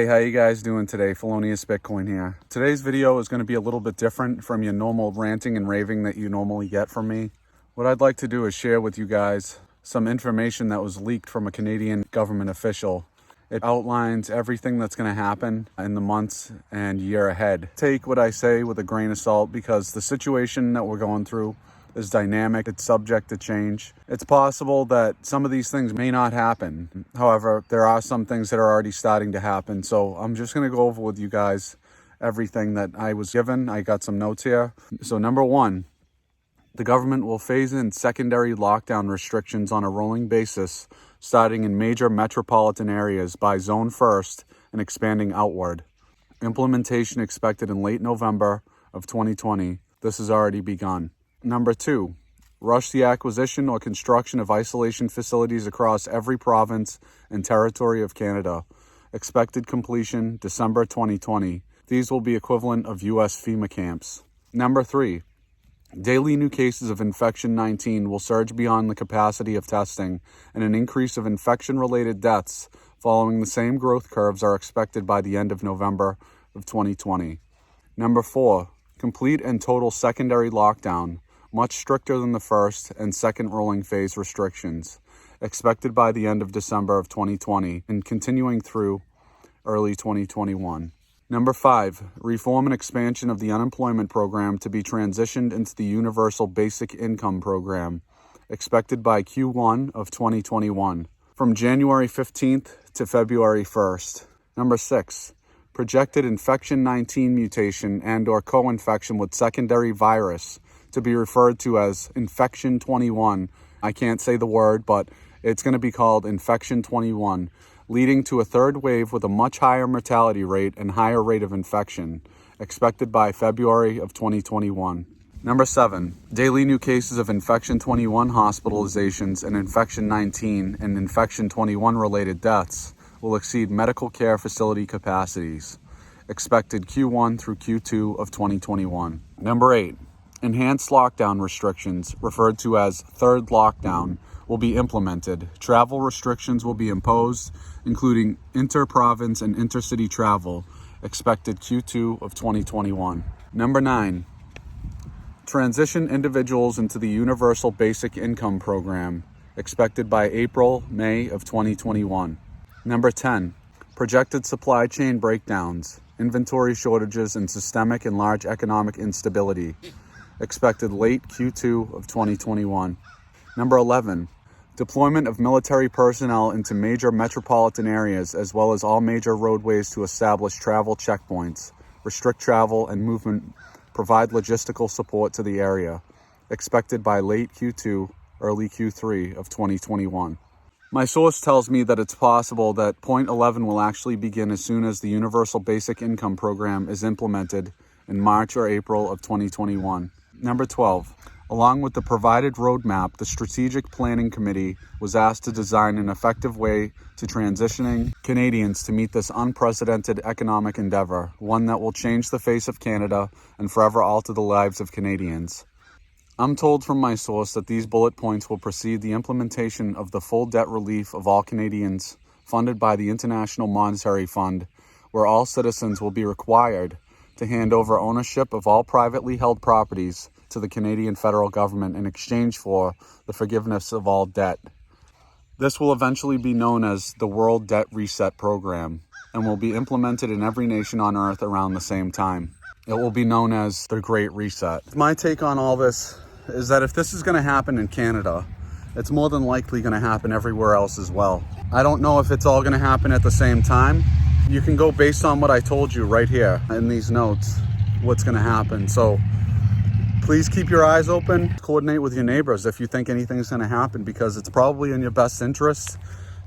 Hey, how you guys doing today? Felonious Bitcoin here. Today's video is going to be a little bit different from your normal ranting and raving that you normally get from me. What I'd like to do is share with you guys some information that was leaked from a Canadian government official. It outlines everything that's going to happen in the months and year ahead. Take what I say with a grain of salt because the situation that we're going through is dynamic. It's subject to change. It's possible that some of these things may not happen. However, there are some things that are already starting to happen. So I'm just going to go over with you guys everything that I was given. I got some notes here. So number one, the government will phase in secondary lockdown restrictions on a rolling basis, starting in major metropolitan areas by zone first and expanding outward. Implementation expected in late November of 2020. This has already begun. Number two, rush the acquisition or construction of isolation facilities across every province and territory of Canada. Expected completion December 2020. These will be equivalent of US FEMA camps. Number three, daily new cases of infection-19 will surge beyond the capacity of testing, and an increase of infection-related deaths following the same growth curves are expected by the end of November of 2020. Number four, complete and total secondary lockdown, much stricter than the first and second rolling phase restrictions, expected by the end of December of 2020 and continuing through early 2021. Number five, reform and expansion of the unemployment program to be transitioned into the Universal Basic Income Program, expected by Q1 of 2021, from January 15th to February 1st. Number six, projected infection-19 mutation and or co-infection with secondary virus to be referred to as Infection 21. I can't say the word, but it's going to be called Infection 21, leading to a third wave with a much higher mortality rate and higher rate of infection, expected by February of 2021. Number seven, daily new cases of Infection 21 hospitalizations and Infection 19 and Infection 21 related deaths will exceed medical care facility capacities, expected Q1 through Q2 of 2021. Number eight, enhanced lockdown restrictions, referred to as third lockdown, will be implemented. Travel restrictions will be imposed, including inter-province and intercity travel, expected Q2 of 2021. Number nine, transition individuals into the Universal Basic Income Program, expected by April-May of 2021. Number 10, projected supply chain breakdowns, inventory shortages, and systemic and large economic instability, expected late Q2 of 2021. Number 11, deployment of military personnel into major metropolitan areas as well as all major roadways to establish travel checkpoints, restrict travel and movement, provide logistical support to the area, expected by late Q2, early Q3 of 2021. My source tells me that it's possible that Point 11 will actually begin as soon as the Universal Basic Income Program is implemented in March or April of 2021. Number 12, along with the provided roadmap, the Strategic Planning Committee was asked to design an effective way to transitioning Canadians to meet this unprecedented economic endeavor, one that will change the face of Canada and forever alter the lives of Canadians. I'm told from my source that these bullet points will precede the implementation of the full debt relief of all Canadians funded by the International Monetary Fund, where all citizens will be required to hand over ownership of all privately held properties to the Canadian federal government in exchange for the forgiveness of all debt. This will eventually be known as the World Debt Reset Program and will be implemented in every nation on earth around the same time. It will be known as the Great Reset. My take on all this is that if this is going to happen in Canada, it's more than likely going to happen everywhere else as well. I don't know if it's all going to happen at the same time. You can go based on what I told you right here in these notes, what's going to happen. So please keep your eyes open. Coordinate with your neighbors if you think anything's going to happen, because it's probably in your best interest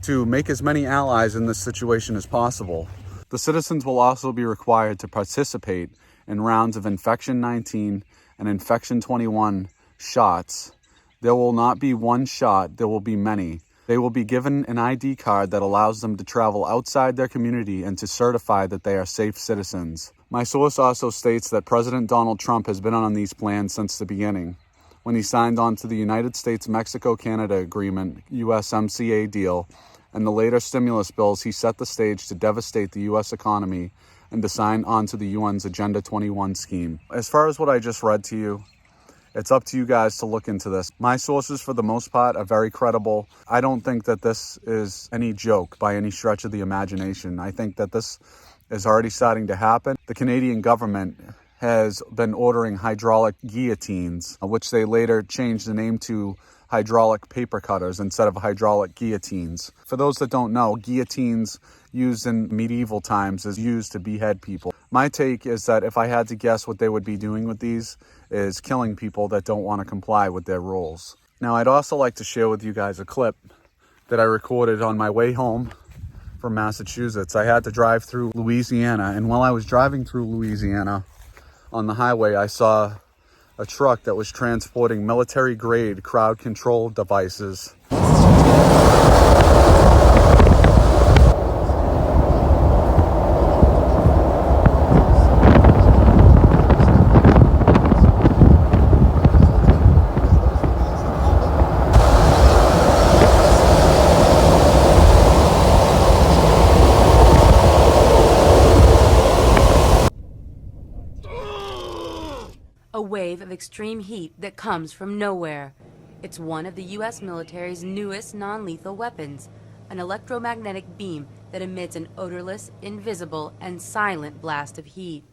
to make as many allies in this situation as possible. The citizens will also be required to participate in rounds of Infection 19 and Infection 21 shots. There will not be one shot, there will be many. They will be given an ID card that allows them to travel outside their community and to certify that they are safe citizens. My source also states that President Donald Trump has been on these plans since the beginning, when he signed on to the United States-Mexico-Canada Agreement, USMCA deal, and the later stimulus bills, he set the stage to devastate the US economy and to sign on to the UN's Agenda 21 scheme. As far as what I just read to you, it's up to you guys to look into this. My sources, for the most part, are very credible. I don't think that this is any joke by any stretch of the imagination. I think that this is already starting to happen. The Canadian government has been ordering hydraulic guillotines, which they later changed the name to hydraulic paper cutters instead of hydraulic guillotines. For those that don't know, guillotines used in medieval times is used to behead people. My take is that if I had to guess what they would be doing with these is killing people that don't want to comply with their rules. Now, I'd also like to share with you guys a clip that I recorded on my way home from Massachusetts. I had to drive through Louisiana, and while I was driving through Louisiana on the highway, I saw a truck that was transporting military-grade crowd control devices. A wave of extreme heat that comes from nowhere. It's one of the US military's newest non-lethal weapons, an electromagnetic beam that emits an odorless, invisible, and silent blast of heat.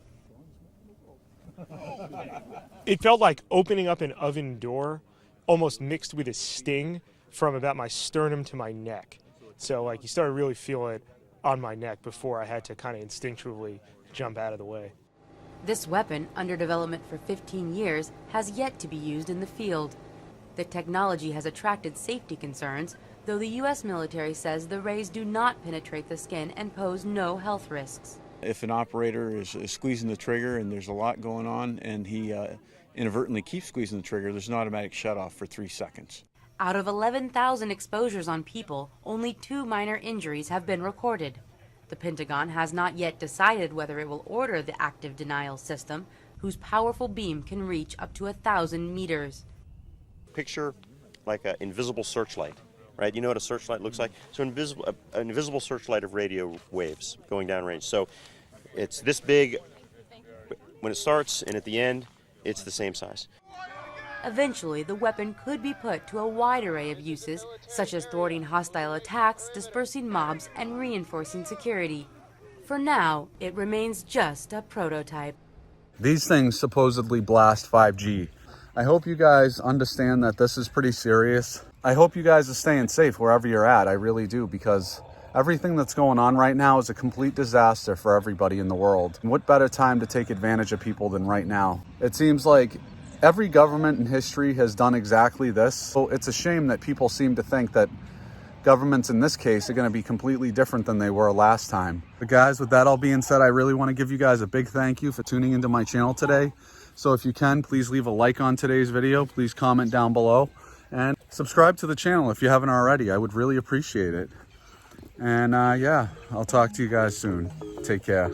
It felt like opening up an oven door, almost mixed with a sting from about my sternum to my neck. So like you started really feeling it on my neck before I had to kind of instinctually jump out of the way. This weapon, under development for 15 years, has yet to be used in the field. The technology has attracted safety concerns, though the U.S. military says the rays do not penetrate the skin and pose no health risks. If an operator is squeezing the trigger and there's a lot going on and he inadvertently keeps squeezing the trigger, there's an automatic shutoff for 3 seconds. Out of 11,000 exposures on people, only 2 minor injuries have been recorded. The Pentagon has not yet decided whether it will order the active denial system, whose powerful beam can reach up to 1,000 meters. Picture like an invisible searchlight, right? You know what a searchlight looks like? So an invisible searchlight of radio waves going downrange. So it's this big when it starts, and at the end, it's the same size. Eventually, the weapon could be put to a wide array of uses, such as thwarting hostile attacks, dispersing mobs, and reinforcing security. For now, it remains just a prototype. These things supposedly blast 5G. I hope you guys understand that this is pretty serious. I hope you guys are staying safe wherever you're at. I really do, because everything that's going on right now is a complete disaster for everybody in the world. And what better time to take advantage of people than right now? It seems like every government in history has done exactly this. So it's a shame that people seem to think that governments in this case are going to be completely different than they were last time. But guys, with that all being said, I really want to give you guys a big thank you for tuning into my channel today. So if you can, please leave a like on today's video. Please comment down below and subscribe to the channel if you haven't already. I would really appreciate it. And yeah, I'll talk to you guys soon. Take care.